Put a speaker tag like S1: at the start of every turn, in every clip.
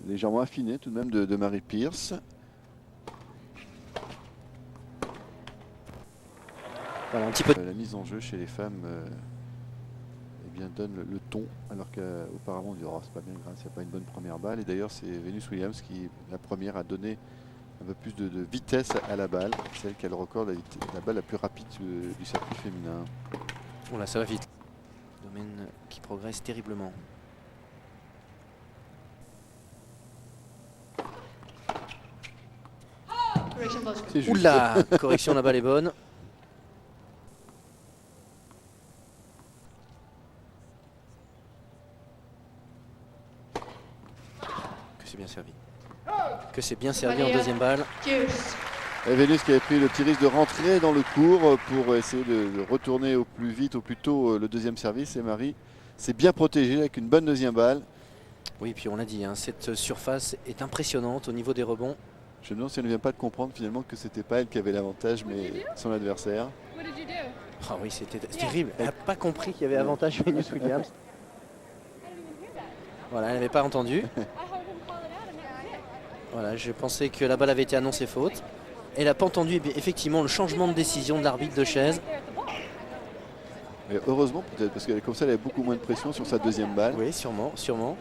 S1: Légèrement affiné tout de même de Mary Pierce.
S2: Voilà, un petit peu.
S1: La mise en jeu chez les femmes eh bien, donne le ton, alors qu'auparavant on dit oh, c'est pas bien grave, c'est pas une bonne première balle. Et d'ailleurs c'est Venus Williams qui la première a donné un peu plus de vitesse à la balle, celle qui a le record de la balle la plus rapide du circuit féminin.
S2: Bon là ça va vite. Domaine qui progresse terriblement.
S1: C'est juste.
S2: Oula, correction, la balle est bonne. Que c'est bien servi. Que c'est bien servi en deuxième balle.
S1: Et Venus qui avait pris le petit risque de rentrer dans le court pour essayer de retourner au plus vite, au plus tôt le deuxième service. Et Marie s'est bien protégée avec une bonne deuxième balle.
S2: Oui, puis on l'a dit, hein, cette surface est impressionnante au niveau des rebonds.
S1: Je me demande si elle ne vient pas de comprendre finalement que c'était pas elle qui avait l'avantage, mais son adversaire.
S2: Ah oui, c'était terrible. Elle n'a pas compris qu'il y avait avantage Venus Williams. Voilà, elle n'avait pas entendu. Voilà, je pensais que la balle avait été annoncée faute. Elle n'a pas entendu effectivement le changement de décision de l'arbitre de chaise.
S1: Mais heureusement peut-être, parce que comme ça elle avait beaucoup moins de pression sur sa deuxième balle.
S2: Oui, sûrement, sûrement.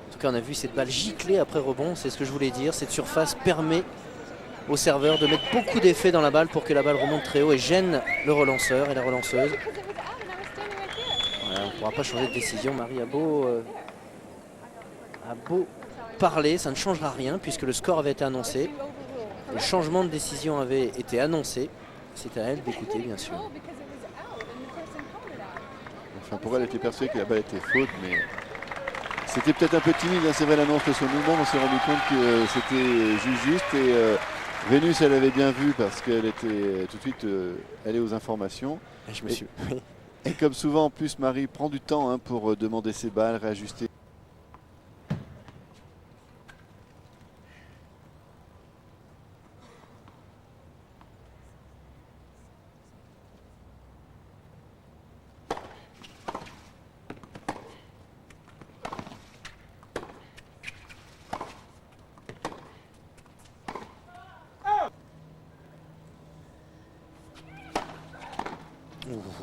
S2: En tout cas, on a vu cette balle gicler après rebond, c'est ce que je voulais dire. Cette surface permet au serveur de mettre beaucoup d'effet dans la balle pour que la balle remonte très haut et gêne le relanceur et la relanceuse. Voilà, on ne pourra pas changer de décision. Marie a beau parler, ça ne changera rien puisque le score avait été annoncé. Le changement de décision avait été annoncé. C'est à elle d'écouter, bien sûr.
S1: Enfin, pour elle, elle était persuadée que la balle était faute, mais c'était peut-être un peu timide, hein, c'est vrai, l'annonce de son mouvement. On s'est rendu compte que c'était juste. Et Vénus, elle avait bien vu parce qu'elle était tout de suite allée aux informations.
S2: Et je me suis...
S1: Et comme souvent, en plus, Marie prend du temps hein, pour demander ses balles, réajuster.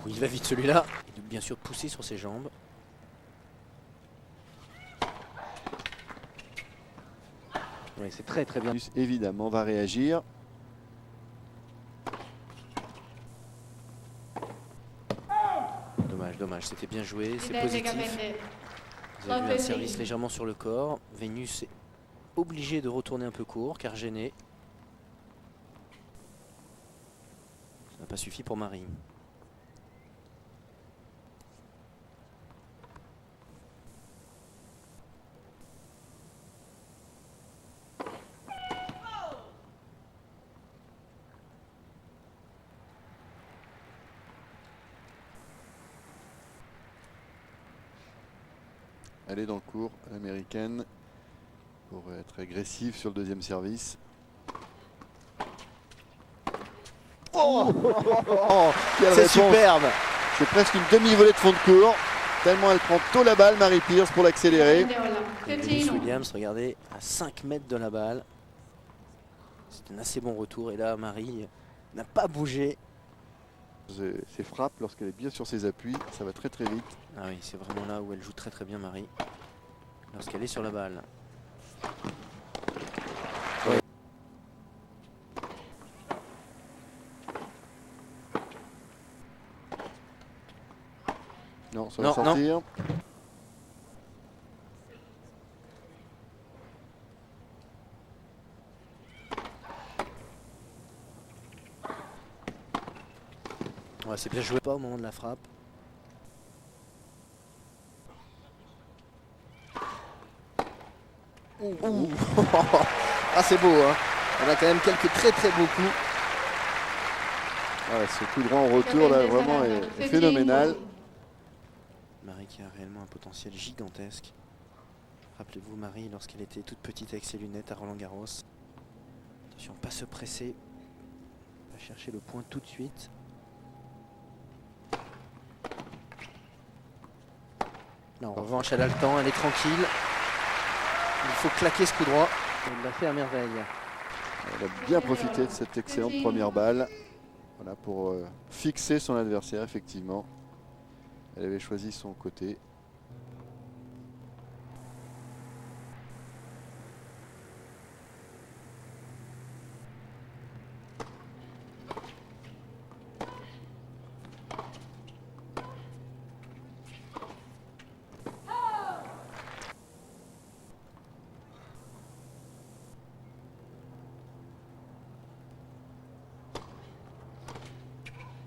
S2: Il va vite celui-là. Il doit bien sûr pousser sur ses jambes. Oui, c'est très très bien.
S1: Vénus, évidemment, va réagir.
S2: Dommage, dommage. C'était bien joué, c'est positif. Vous avez vu un service légèrement sur le corps. Vénus est obligée de retourner un peu court car gênée. Ça n'a pas suffi pour Marie.
S1: Elle est dans le cours, l'américaine, pour être agressive sur le deuxième service. Oh,
S2: C'est superbe.
S1: C'est presque une demi-volée de fond de cours, tellement elle prend tôt la balle, Mary Pierce, pour l'accélérer.
S2: Venus Williams, regardez, à 5 mètres de la balle. C'est un assez bon retour. Et là, Marie n'a pas bougé.
S1: Ses frappes, lorsqu'elle est bien sur ses appuis, ça va très très vite.
S2: Ah oui, c'est vraiment là où elle joue très très bien, Marie. Lorsqu'elle est sur la balle. Ouais.
S1: Non, ça va sortir.
S2: Ouais, c'est bien joué pas au moment de la frappe. Ouh. Ah, c'est beau, hein. On a quand même quelques très très beaux coups.
S1: Ah, ce coup droit en retour là vraiment est phénoménal.
S2: Marie qui a réellement un potentiel gigantesque. Rappelez-vous Marie lorsqu'elle était toute petite avec ses lunettes à Roland Garros. Attention, pas se presser. On va chercher le point tout de suite. Là, en revanche, elle a le temps, elle est tranquille. Il faut claquer ce coup droit. Il l'a fait à merveille.
S1: Elle a bien profité de cette excellente première balle. Voilà, pour fixer son adversaire, effectivement. Elle avait choisi son côté.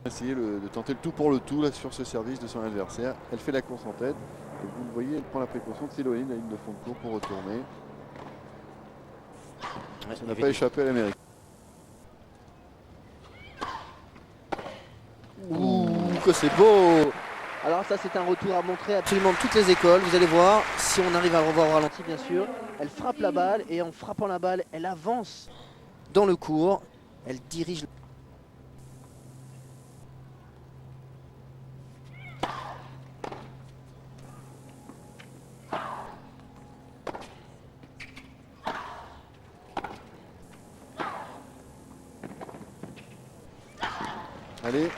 S1: Essayer de tenter le tout pour le tout là, sur ce service de son adversaire. Elle fait la course en tête. Et vous le voyez, elle prend la précaution de s'éloigner de la ligne de fond de cours pour retourner.
S2: Ouais,
S1: Ça n'a pas échappé à l'Amérique.
S2: Ouh, que c'est beau! Alors ça c'est un retour à montrer absolument de toutes les écoles. Vous allez voir, si on arrive à le revoir au ralenti bien sûr. Elle frappe la balle et en frappant la balle, elle avance dans le court. Elle dirige.
S1: Allez.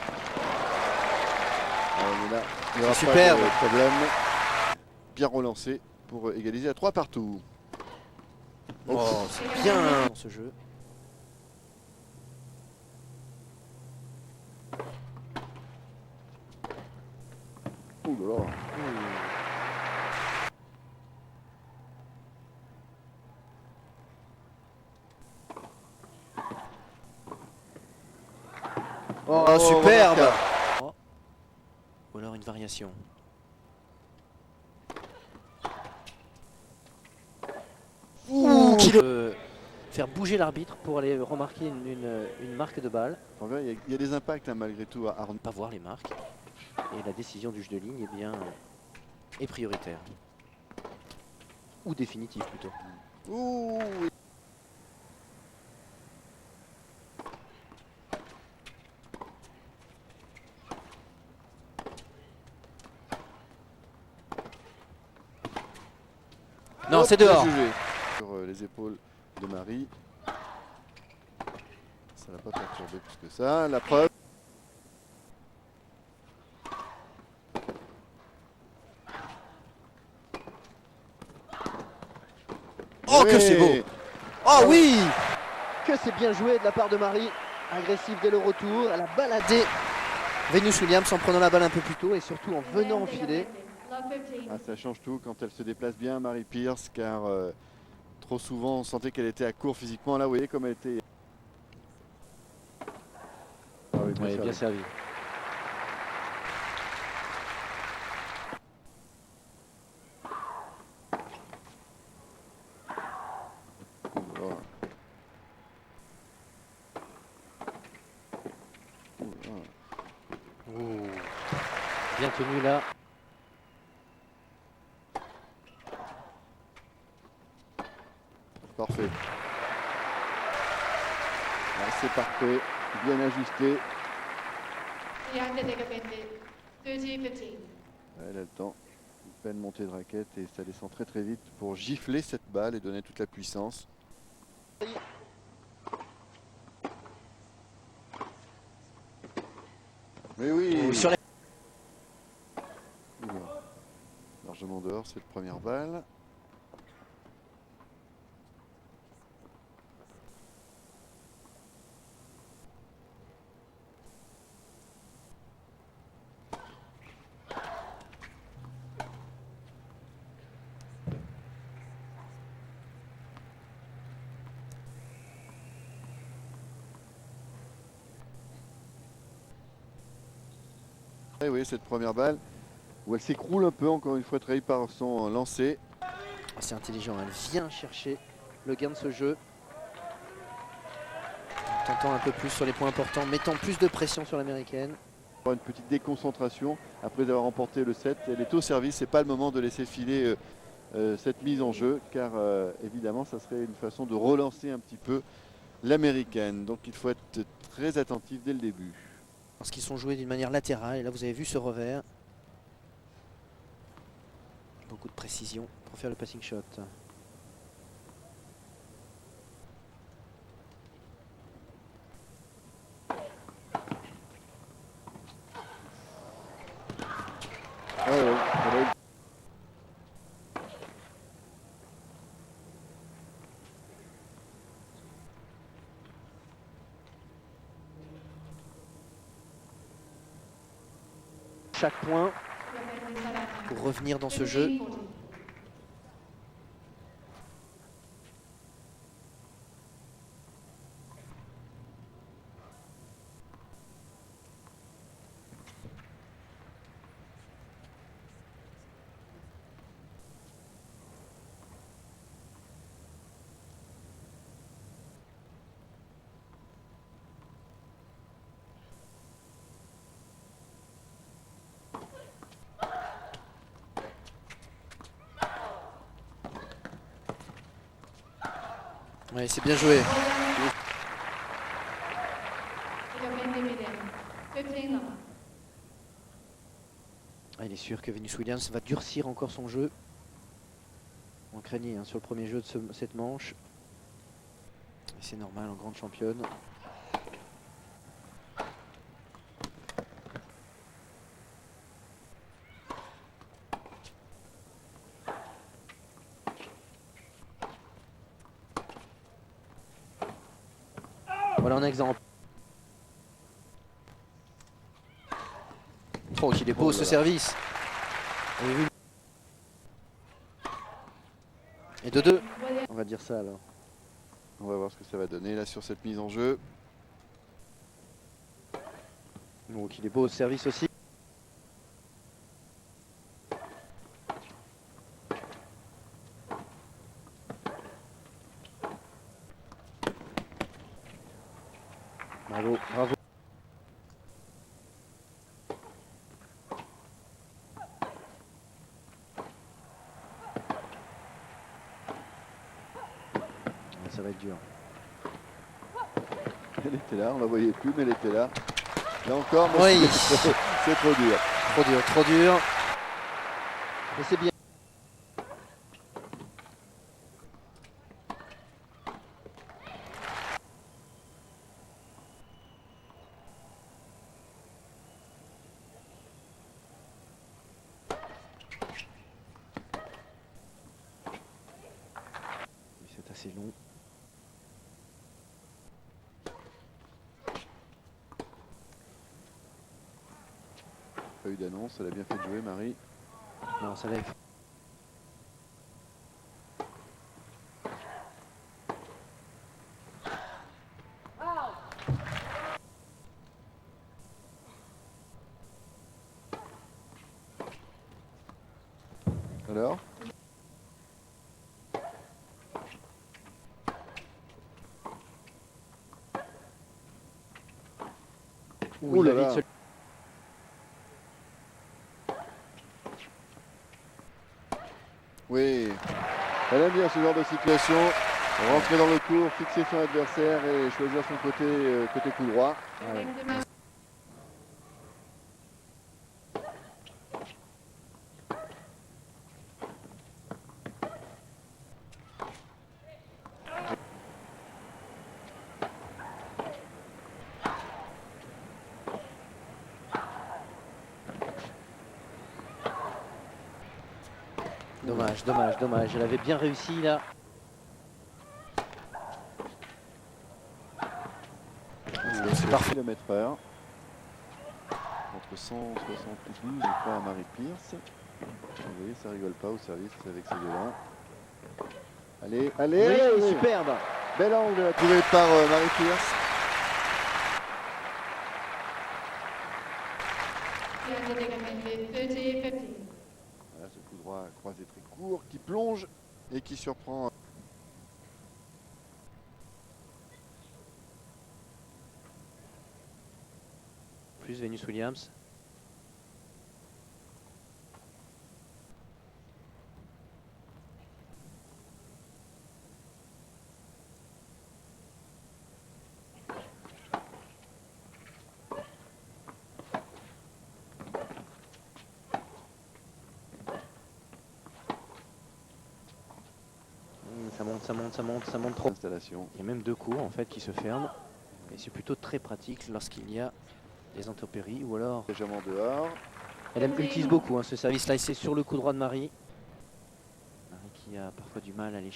S1: Alors, là, il n'y aura pas
S2: Superbe.
S1: de problème. Bien relancé pour égaliser à 3 partout.
S2: Oh, c'est bien dans ce jeu.
S1: Ouh là là.
S2: Oh, superbe! Ou alors une variation. Ouh, qui le... Faire bouger l'arbitre pour aller remarquer une marque de balle.
S1: Il y a des impacts hein, malgré tout à Arnaud.
S2: Pas voir les marques. Et la décision du jeu de ligne eh bien, est prioritaire. Ou définitive plutôt.
S1: Ouh.
S2: Non, c'est dehors.
S1: Sur les épaules de Marie. Ça n'a pas perturbé plus que ça. La preuve.
S2: Oh, que c'est beau! Oh oui!
S3: Que c'est bien joué de la part de Marie. Agressive dès le retour.
S2: Elle a baladé Venus Williams en prenant la balle un peu plus tôt et surtout en venant enfiler.
S1: Ah, ça change tout quand elle se déplace bien, Marie Pierce, car trop souvent on sentait qu'elle était à court physiquement. Là, vous voyez comme elle était. Ah oui,
S3: Ouais, bien servi.
S1: Oula. Oula.
S3: Oh. Bien tenu là.
S1: Parfait. Ah, c'est parfait, bien ajusté. Elle a le temps. Une peine montée de raquette et ça descend très très vite pour gifler cette balle et donner toute la puissance. Mais oui.
S2: Sur les...
S1: Oula. Largement dehors, cette première balle. Et oui, cette première balle où elle s'écroule un peu, encore une fois trahie par son lancer.
S2: C'est intelligent, elle vient chercher le gain de ce jeu. Tentant un peu plus sur les points importants, mettant plus de pression sur l'américaine.
S1: Une petite déconcentration après avoir remporté le set. Elle est au service, c'est pas le moment de laisser filer cette mise en jeu, car évidemment ça serait une façon de relancer un petit peu l'américaine. Donc il faut être très attentif dès le début.
S2: Parce qu'ils sont joués d'une manière latérale, et là vous avez vu ce revers. Beaucoup de précision pour faire le passing shot.
S1: Ouais.
S3: Chaque point.
S2: Pour revenir dans ce jeu. Ouais, c'est bien joué. Ah, il est sûr que Venus Williams va durcir encore son jeu. On craignait sur le premier jeu de cette manche. Et c'est normal en grande championne. Voilà un exemple. Oh, qu'il est beau ce service. Avez vu? Et de 2. On va dire ça alors.
S1: On va voir ce que ça va donner là sur cette mise en jeu.
S2: Donc il est beau ce service aussi. Bravo, bravo. Ça va être dur.
S1: Elle était là, on la voyait plus, mais elle était là. Là encore, mais
S2: Oui.
S1: c'est trop dur.
S2: Trop dur, trop dur.
S3: Et c'est bien.
S2: C'est assez long.
S1: Pas eu d'annonce, elle a bien fait de jouer, Marie.
S2: Non, ça va être...
S1: Alors?
S2: Ouh là là.
S1: Oui, elle aime bien ce genre de situation. Rentrer dans le cours, fixer son adversaire et choisir son côté coup droit.
S2: Ouais. Dommage, dommage, dommage. Elle avait bien réussi là.
S1: C'est parfait. km/h. Entre 172 je crois à Marie Pierce. Vous voyez, ça rigole pas au service avec ses violents. Allez, allez,
S3: Oui,
S1: allez.
S3: superbe.
S1: Bel angle trouvé par Marie Pierce. Voilà, ce coup droit croisé très court qui plonge et qui surprend.
S2: Plus Venus Williams. Ça monte, ça monte, ça monte, ça monte trop.
S1: Installation.
S2: Il y a même deux cours en fait qui se ferment. Et c'est plutôt très pratique lorsqu'il y a des intempéries ou alors...
S1: Légèrement dehors.
S3: Elle utilise beaucoup ce service-là et c'est sur le coup droit de Marie. Marie qui a parfois du mal à aller.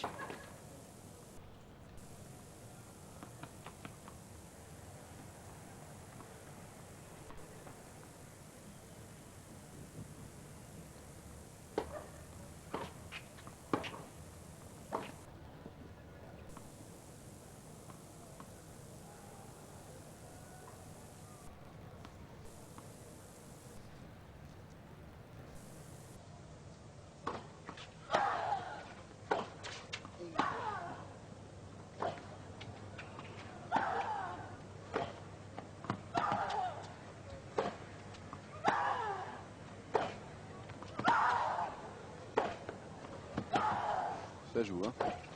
S1: Ça joue, hein.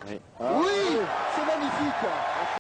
S2: Oui.
S1: Ah,
S3: Oui.